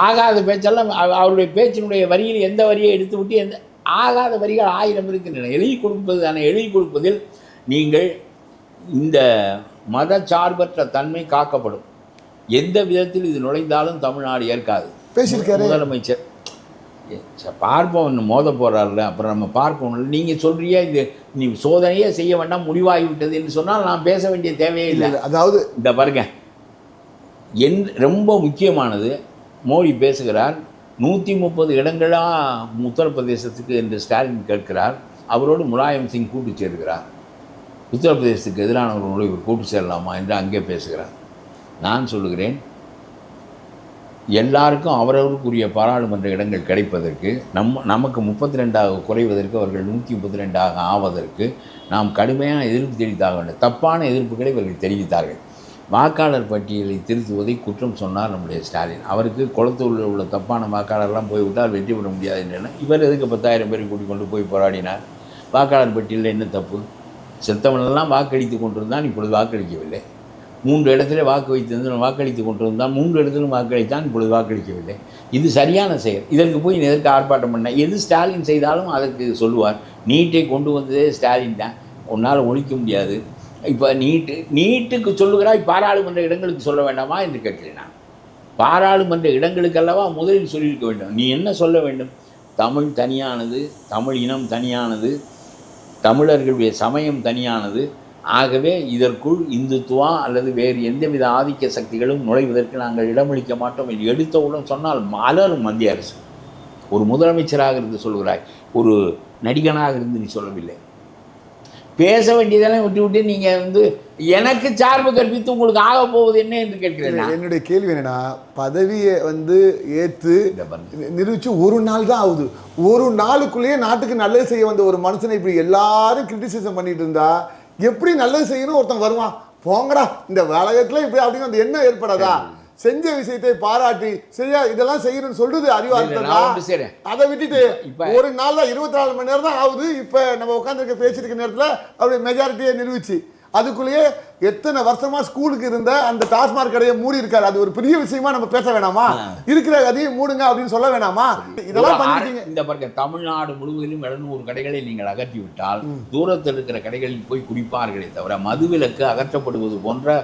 [SPEAKER 1] ஆகாத பேச்செல்லாம் அவருடைய பேச்சினுடைய வரியில் எந்த வரியை எடுத்து விட்டு எந்த ஆகாத வரிகள் 1000 இருக்கின்றன. எழுதி கொடுப்பது தானே. எழுதி கொடுப்பதில் நீங்கள் இந்த மதச்சார்பற்ற தன்மை காக்கப்படும். எந்த விதத்தில் இது நுழைந்தாலும் தமிழ்நாடு ஏற்காது.
[SPEAKER 2] பேசியிருக்காரு
[SPEAKER 1] முதலமைச்சர். பார்ப்போம், மோத போகிறார்ல, அப்புறம் நம்ம பார்ப்போம். நீங்கள் சொல்கிறிய இது நீ சோதனையே செய்ய வேண்டாம், முடிவாகிவிட்டது என்று சொன்னால் நான் பேச வேண்டிய தேவையே இல்லை.
[SPEAKER 2] அதாவது
[SPEAKER 1] இந்த பாருங்க, ரொம்ப முக்கியமானது, மோடி பேசுகிறார். 130 இடங்களாக உத்தரப்பிரதேசத்துக்கு என்று ஸ்டாலின் கேட்கிறார். அவரோடு முலாயம் சிங் கூட்டு சேர்க்கிறார். உத்தரப்பிரதேசத்துக்கு எதிரானவர்களோடு இவர் கூட்டு சேரலாமா என்று அங்கே பேசுகிறார். நான் சொல்லுகிறேன், எல்லாருக்கும் அவரவருக்குரிய பாராளுமன்ற இடங்கள் கிடைப்பதற்கு, நமக்கு 32 குறைவதற்கு, அவர்கள் 132 ஆவதற்கு நாம் கடுமையான எதிர்ப்பு தெரிவித்தாக வேண்டும். தப்பான எதிர்ப்புகளை இவர்கள் தெரிவித்தார்கள். வாக்காளர் பட்டியலை திருத்துவதை குற்றம் சொன்னார் நம்முடைய ஸ்டாலின். அவருக்கு குளத்தூரில் உள்ள தப்பான வாக்காளர்லாம் போய்விட்டால் வெற்றி பெற முடியாது என்றன. இவர் எதுக்கு 10,000 பேரை கூட்டிக் கொண்டு போய் போராடினார்? வாக்காளர் பட்டியலில் என்ன தப்பு? செத்தவனெல்லாம் வாக்களித்து கொண்டிருந்தான், இப்பொழுது வாக்களிக்கவில்லை. 3 இடத்துல வாக்களித்து கொண்டிருந்தான், 3 இடத்திலும் வாக்களித்தான், இப்பொழுது வாக்களிக்கவில்லை. இது சரியான செயல். இதற்கு போய் எதற்கு ஆர்ப்பாட்டம் பண்ண? எது ஸ்டாலின் செய்தாலும் அதற்கு சொல்லுவார். நீட்டை கொண்டு வந்ததே ஸ்டாலின் தான், உன்னால் ஒழிக்க முடியாது. இப்போ நீட்டுக்கு சொல்லுகிறாய், பாராளுமன்ற இடங்களுக்கு சொல்ல வேண்டாமா என்று கேட்கிறேன் நான். பாராளுமன்ற இடங்களுக்கு அல்லவா முதலில் சொல்லியிருக்க வேண்டும். நீ என்ன சொல்ல வேண்டும்? தமிழ் தனியானது, தமிழ் இனம் தனியானது, தமிழர்களுடைய சமயம் தனியானது. ஆகவே இதற்குள் இந்துத்துவா அல்லது வேறு எந்தவித ஆதிக்க சக்திகளும் நுழைவதற்கு நாங்கள் இடமளிக்க மாட்டோம் என்று எடுத்தவுடன் சொன்னால் மலரும் மத்திய அரசு. ஒரு முதலமைச்சராக இருந்து சொல்கிறாய், ஒரு நடிகனாக இருந்து நீ சொல்லவில்லை. பேச வேண்டியதெல்லாம் விட்டு நீங்கள் வந்து எனக்கு சார்பு கற்பித்து உங்களுக்கு ஆக போவது என்ன என்று கேட்கிறேன்.
[SPEAKER 2] என்னுடைய கேள்வி என்னன்னா, பதவியை வந்து ஏற்று நிரூபிச்சு ஒரு நாள் தான் ஆகுது. ஒரு நாளுக்குள்ளேயே நாட்டுக்கு நல்லது செய்ய வந்த ஒரு மனுஷனை இப்படி எல்லாரும் கிரிட்டிசிசம் பண்ணிட்டு இருந்தா எப்படி நல்லது செய்யணும் ஒருத்தன் வருவான்? போங்கடா இந்த வலயத்துல இப்படி அப்படின்னு அந்த எண்ணம் ஏற்படாதா? செஞ்ச விஷயத்தை பாராட்டி சரியா இதெல்லாம் செய்யணும்னு சொல்றது அறிவாளி. அதை விட்டுட்டு ஒரு நாள் தான் 24 மணி நேரம் தான் ஆகுது. இப்ப நம்ம உட்காந்துருக்க பேசிட்டு இருக்க நேரத்துல அப்படி மெஜாரிட்டியை நிரூபிச்சு அதுக்குள்ளேயே எத்தனை வருஷமா ஸ்கூலுக்கு இருந்த அந்த டாஸ்மாக் கடையை மூடி இருக்காரு. அது ஒரு பெரிய விஷயமா நம்ம பேச வேணாமா? இருக்கிற அதையும் மூடுங்க அப்படின்னு சொல்ல வேணாமா? இதெல்லாம் பண்ணிருக்கீங்க.
[SPEAKER 1] இந்த பாருங்க, தமிழ்நாடு முழுவதிலும் 700 கடைகளை நீங்கள் அகற்றி விட்டால் தூரத்தில் இருக்கிற கடைகளில் போய் குடிப்பார்களே தவிர மதுவிலக்கு அகற்றப்படுவது போன்ற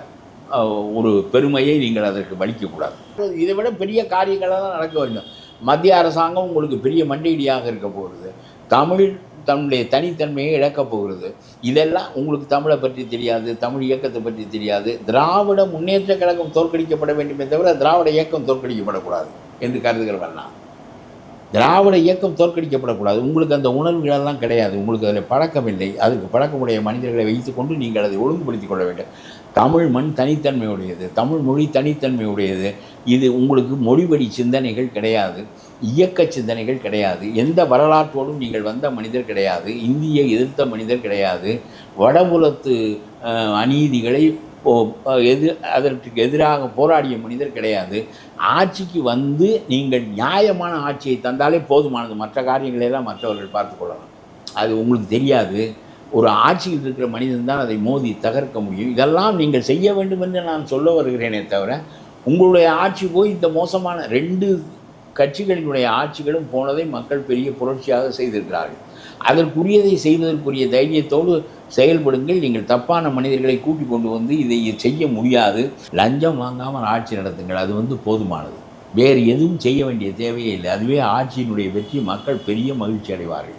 [SPEAKER 1] ஒரு பெருமையை நீங்கள் அதற்கு வலிக்கக்கூடாது. இதை விட பெரிய காரியங்களாக தான் நடக்க வேண்டும். மத்திய அரசாங்கம் உங்களுக்கு பெரிய மண்டையடியாக இருக்க போகிறது. தமிழ் தன்னுடைய தனித்தன்மையை இழக்கப் போகிறது. இதெல்லாம் உங்களுக்கு தமிழை பற்றி தெரியாது, தமிழ் இயக்கத்தை பற்றி தெரியாது. திராவிட முன்னேற்ற கழகம் தோற்கடிக்கப்பட வேண்டுமே தவிர திராவிட இயக்கம் தோற்கடிக்கப்படக்கூடாது என்று கருதுகிறவெல்லாம். திராவிட இயக்கம் தோற்கடிக்கப்படக்கூடாது. உங்களுக்கு அந்த உணர்வுகளெல்லாம் கிடையாது. உங்களுக்கு அதில் பழக்கமில்லை. அதுக்கு பழக்கமுடைய மனிதர்களை வைத்துக்கொண்டு நீங்கள் அதை ஒழுங்குபடுத்திக் கொள்ள வேண்டும். தமிழ் மண் தனித்தன்மையுடையது, தமிழ் மொழி தனித்தன்மையுடையது. இது உங்களுக்கு மொழிவழி சிந்தனைகள் கிடையாது, இயக்க சிந்தனைகள் கிடையாது. எந்த வரலாற்றோடும் நீங்கள் வந்த மனிதர் கிடையாது, இந்தியை எதிர்த்த மனிதர் கிடையாது, வடபுலத்து அநீதிகளை அதற்கு எதிராக போராடிய மனிதர் கிடையாது. ஆட்சிக்கு வந்து நீங்கள் நியாயமான ஆட்சியை தந்தாலே போதுமானது. மற்ற காரியங்களெல்லாம் மற்றவர்கள் பார்த்து கொள்ளலாம். அது உங்களுக்கு தெரியாது. ஒரு ஆட்சியில் இருக்கிற மனிதன் தான் அதை மோதி தகர்க்க முடியும். இதெல்லாம் நீங்கள் செய்ய வேண்டும் என்று நான் சொல்ல வருகிறேனே தவிர உங்களுடைய ஆட்சி போய் இந்த மோசமான 2 கட்சிகளினுடைய ஆட்சிகளும் போனதை மக்கள் பெரிய புரட்சியாக செய்திருக்கிறார்கள். அதற்குரியதை செய்வதற்குரிய தைரியத்தோடு செயல்படுங்கள். நீங்கள் தப்பான மனிதர்களை கூட்டிக் கொண்டு வந்து இதை செய்ய முடியாது. லஞ்சம் வாங்காமல் ஆட்சி நடத்துங்கள், அது வந்து போதுமானது. வேறு எதுவும் செய்ய வேண்டிய தேவையே இல்லை. அதுவே ஆட்சியினுடைய வெற்றி. மக்கள் பெரிய மகிழ்ச்சி அடைவார்கள்.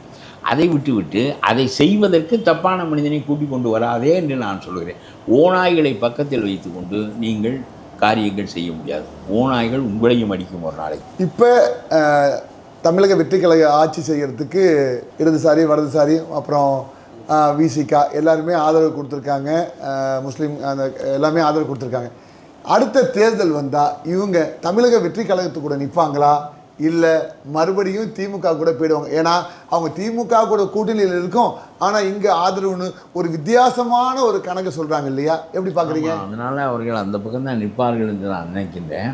[SPEAKER 1] அதை விட்டுவிட்டு அதை செய்வதற்கு தப்பான மனிதனை கூட்டிக் கொண்டு வராதே என்று நான் சொல்கிறேன். ஓநாய்களை பக்கத்தில் வைத்துக்கொண்டு நீங்கள் காரியங்கள் செய்ய முடியாது. ஓநாய்கள் உங்களையும் அடிக்கும் ஒரு நாளைக்கு.
[SPEAKER 2] இப்போ தமிழக வெற்றி கழக ஆட்சி செய்கிறதுக்கு இடதுசாரி வலதுசாரி அப்புறம் விசிகா எல்லாருமே ஆதரவு கொடுத்துருக்காங்க. முஸ்லீம் அந்த எல்லாமே ஆதரவு கொடுத்துருக்காங்க. அடுத்த தேர்தல் வந்தால் இவங்க தமிழக வெற்றி கழகத்து கூட நிற்பாங்களா இல்லை மறுபடியும் திமுக கூட போயிடுவாங்க? ஏன்னா அவங்க திமுக கூட கூட்டணியில் இருக்கும், ஆனால் இங்கே ஆதரவுன்னு ஒரு வித்தியாசமான ஒரு கணக்கு சொல்கிறாங்க இல்லையா? எப்படி பார்க்குறீங்க?
[SPEAKER 1] அதனால் அவர்கள் அந்த பக்கம் தான் நிற்பார்கள் என்று நான் நினைக்கின்றேன்.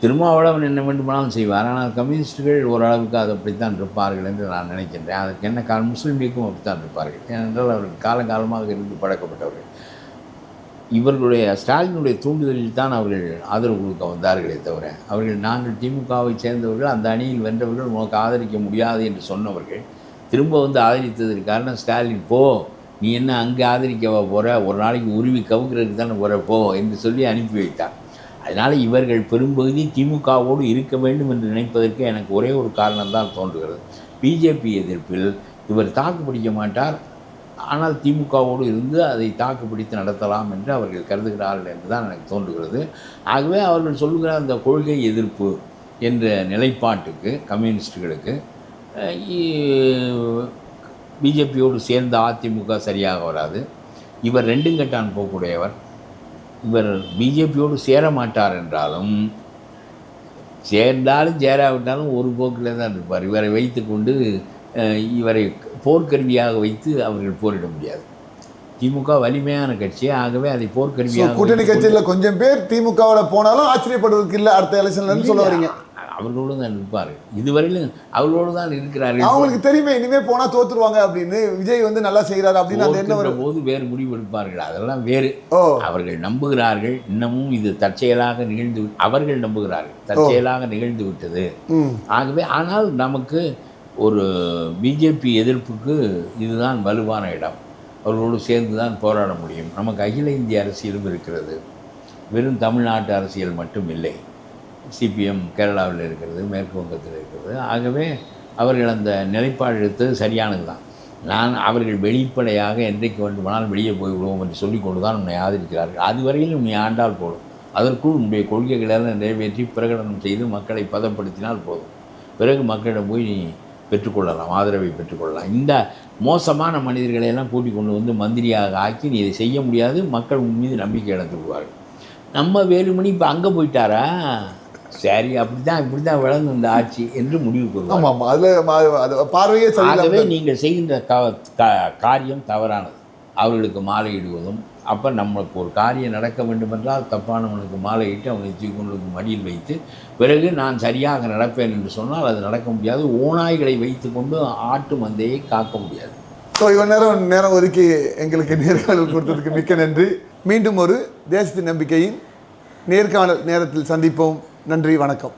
[SPEAKER 1] திருமாவளவன் என்ன வேண்டுமானாலும் செய்வார், ஆனால் கம்யூனிஸ்டுகள் ஓரளவுக்கு அது அப்படித்தான் இருப்பார்கள் என்று நான் நினைக்கின்றேன். அதற்கு என்ன காரணம்? முஸ்லீம் லீக்கும் அப்படித்தான் இருப்பார்கள். ஏனென்றால் அவர்கள் காலங்காலமாக இருந்து பழக்கப்பட்டவர்கள். இவர்களுடைய ஸ்டாலினுடைய தூண்டுதலில் தான் அவர்கள் ஆதரவு கொடுக்க வந்தார்களே தவிர அவர்கள் நாங்கள் திமுகவை சேர்ந்தவர்கள், அந்த அணியில் வென்றவர்கள், உனக்கு ஆதரிக்க முடியாது என்று சொன்னவர்கள் திரும்ப வந்து ஆதரித்ததற்கு காரணம் ஸ்டாலின் போ, நீ என்ன அங்கே ஆதரிக்கவா போகிற, ஒரு நாளைக்கு உருவி கவுக்கிறதுக்கு தானே போகிற போ என்று சொல்லி அனுப்பி வைத்தார். அதனால் இவர்கள் பெரும்பகுதி திமுகவோடு இருக்க வேண்டும் என்று நினைப்பதற்கு எனக்கு ஒரே ஒரு காரணம்தான் தோன்றுகிறது. பிஜேபி எதிர்ப்பில் இவர் தாக்கு பிடிக்க மாட்டார், ஆனால் திமுகவோடு இருந்து அதை தாக்கு பிடித்து நடத்தலாம் என்று அவர்கள் கருதுகிறார்கள் என்று தான் எனக்கு தோன்றுகிறது. ஆகவே அவர்கள் சொல்லுகிற அந்த கொள்கை எதிர்ப்பு என்ற நிலைப்பாட்டுக்கு கம்யூனிஸ்டுகளுக்கு பிஜேபியோடு சேர்ந்த அதிமுக சரியாக வராது. இவர் 2 கட்டான் போக்குடையவர். இவர் பிஜேபியோடு சேர மாட்டார் என்றாலும் சேர்ந்தாலும் சேராவிட்டாலும் ஒரு போக்கில் தான் இருப்பார். இவரை வைத்து கொண்டு இவரை போர்க்கருவியாக வைத்து அவர்கள் போரிட முடியாது. திமுக வலிமையான கட்சி, ஆகவே அதை போர்க்கருவியாக
[SPEAKER 2] கூட்டணி கட்சியில் கொஞ்சம் பேர் திமுகவில் போனாலும் ஆச்சரியப்படுவதற்கு இல்லை. அடுத்த எலெக்ஷன்ல சொல்ல வரீங்க?
[SPEAKER 1] அவர்களோடு தான் இருப்பார்கள். இதுவரையிலும் அவர்களோடு தான் இருக்கிறார்கள்.
[SPEAKER 2] அவங்களுக்கு தெரியுமே இனிமேல் போனால் தோற்றுருவாங்க அப்படின்னு. விஜய் வந்து நல்லா செய்கிறாரு அப்படின்னு அந்த என்ன
[SPEAKER 1] போது வேறு முடிவு எடுப்பார்கள். அதெல்லாம் வேறு. அவர்கள் நம்புகிறார்கள் இன்னமும் இது தற்செயலாக நிகழ்ந்து, அவர்கள் நம்புகிறார்கள் தற்செயலாக நிகழ்ந்து விட்டது. ஆகவே ஆனால் நமக்கு ஒரு பிஜேபி எதிர்ப்புக்கு இதுதான் வலுவான இடம். அவர்களோடு சேர்ந்து தான் போராட முடியும். நமக்கு அகில இந்திய அரசியலும் இருக்கிறது, வெறும் தமிழ்நாட்டு அரசியல் மட்டும் இல்லை. சிபிஎம் கேரளாவில் இருக்கிறது, மேற்கு வங்கத்தில் இருக்கிறது. ஆகவே அவர்கள் அந்த நிலைப்பாடு எடுத்தது சரியானது தான். அவர்கள் வெளிப்படையாக என்றைக்கு வேண்டுமானாலும் வெளியே போய்விடுவோம் என்று சொல்லிக்கொண்டு தான் உன்னை ஆதரிக்கிறார்கள். அதுவரையில் உன்னை ஆண்டால் போதும். அதற்குள் உன்னுடைய கொள்கைகளெல்லாம் நிறைவேற்றி பிரகடனம் செய்து மக்களை பதப்படுத்தினால் போதும். பிறகு மக்களிடம் போய் நீ பெற்றுக்கொள்ளலாம், ஆதரவை பெற்றுக்கொள்ளலாம். இந்த மோசமான மனிதர்களை எல்லாம் கூட்டி கொண்டு வந்து மந்திரியாக ஆக்கி நீ இதை செய்ய முடியாது, மக்கள் உன் மீது நம்பிக்கை இழந்து விடுவார்கள். நம்ம வேலுமணி இப்போ அங்கே போயிட்டாரா, சரி இப்படி தான் விளங்கும் இந்த ஆட்சி என்று முடிவு கொள்வார்.
[SPEAKER 2] ஆமாம் ஆமாம், அதில் பார்வையே
[SPEAKER 1] ஆகவே நீங்கள் செய்கின்ற காரியம் தவறானது. அவர்களுக்கு மாலையிடுவதும், அப்போ நம்மளுக்கு ஒரு காரியம் நடக்க வேண்டுமென்றால் தப்பானவனுக்கு மாலையிட்டு அவனை தூக்கி கொண்டு மடியில் வைத்து பிறகு நான் சரியாக நடப்பேன் என்று சொன்னால் அது நடக்க முடியாது. ஓநாய்களை வைத்து கொண்டு ஆட்டு மந்தையை காக்க முடியாது.
[SPEAKER 2] ஸோ இவ்வளோ நேரம் ஒதுக்கி எங்களுக்கு நேர்காணல் கொடுத்ததுக்கு மிக்க நன்றி. மீண்டும் ஒரு தேசத்தின் நம்பிக்கையின் நேர்காணல் நேரத்தில் சந்திப்போம். நன்றி, வணக்கம்.